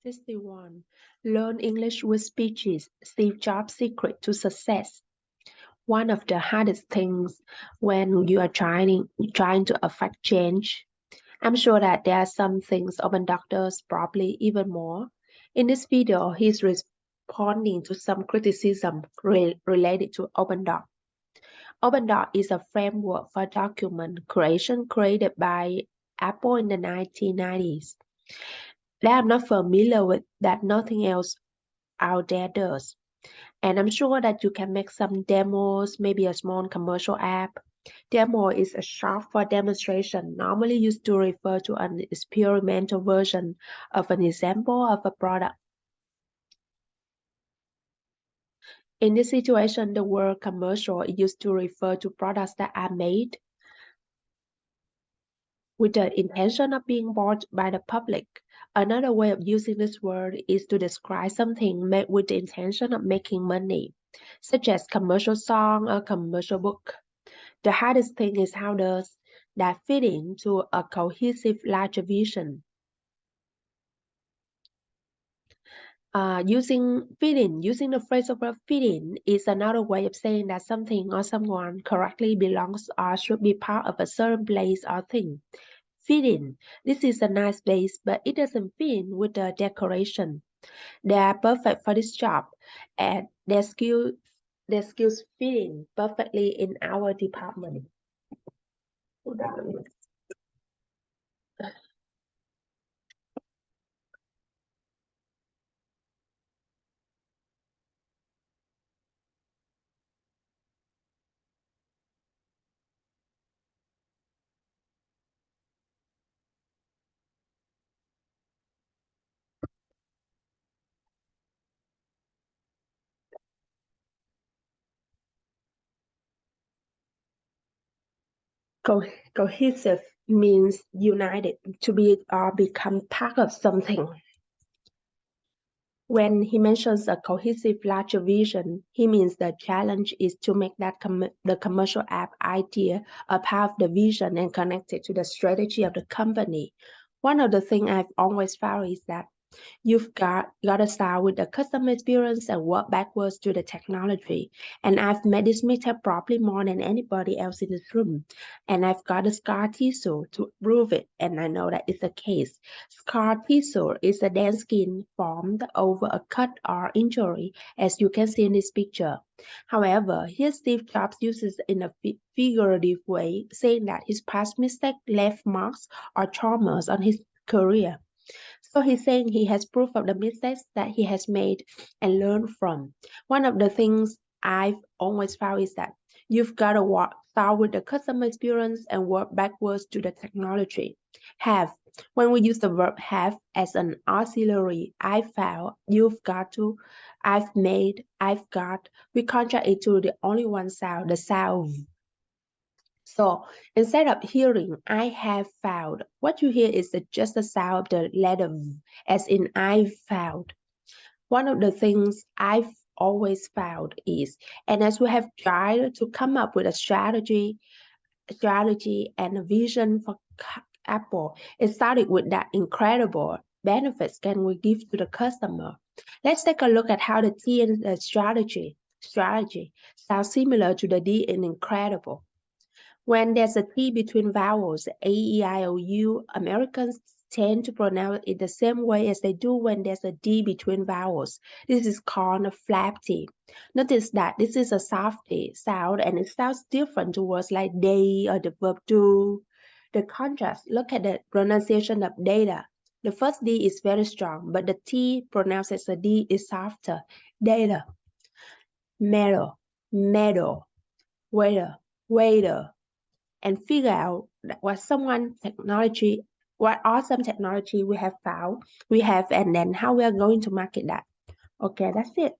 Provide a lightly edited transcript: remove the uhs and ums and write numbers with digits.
61. Learn English with speeches. Steve Jobs' secret to success. One of the hardest things when you are trying to affect change. I'm sure that there are some things open doctors probably even more. In this video, he's responding to some criticism related to OpenDoc. OpenDoc is a framework for document creation created by Apple in the 1990s. That I'm not familiar with that nothing else out there does. And I'm sure that you can make some demos, maybe a small commercial app. Demo is a short for demonstration, normally used to refer to an experimental version of an example of a product. In this situation, the word commercial is used to refer to products that are made with the intention of being bought by the public. Another way of using this word is to describe something made with the intention of making money, such as commercial song or commercial book. The hardest thing is how does that fit into a cohesive larger vision. Using the phrase of fit in is another way of saying that something or someone correctly belongs or should be part of a certain place or thing. Fit in. This is a nice place, but it doesn't fit in with the decoration. They are perfect for this job, and their skills fit in perfectly in our department. Cohesive means united, to be or become part of something. When he mentions a cohesive larger vision, he means the challenge is to make that the commercial app idea a part of the vision and connect it to the strategy of the company. One of the things I've always found is that you've got to start with the customer experience and work backwards to the technology. And I've made this method probably more than anybody else in this room. And I've got a scar tissue to prove it, and I know that it's the case. Scar tissue is a dense skin formed over a cut or injury, as you can see in this picture. However, here Steve Jobs uses it in a figurative way, saying that his past mistakes left marks or traumas on his career. So he's saying he has proof of the mistakes that he has made and learned from. One of the things I've always found is that you've got to start with the customer experience and work backwards to the technology. Have. When we use the verb have as an auxiliary, I found, you've got to, I've made, I've got, we contract it to the only one sound, the sound. So instead of hearing I have found, what you hear is just the sound of the letter V, as in I found. One of the things I've always found is, and as we have tried to come up with a strategy and a vision for Apple, it started with that incredible benefits can we give to the customer. Let's take a look at how the T in the strategy sounds similar to the D in incredible. When there's a T between vowels, A, E, I, O, U, Americans tend to pronounce it the same way as they do when there's a D between vowels. This is called a flap T. Notice that this is a soft T sound and it sounds different to words like they or the verb do. The contrast, look at the pronunciation of data. The first D is very strong, but the T pronounced as a D is softer. Data, meadow, waiter, and figure out what awesome technology we have found, and then how we are going to market that. Okay, that's it.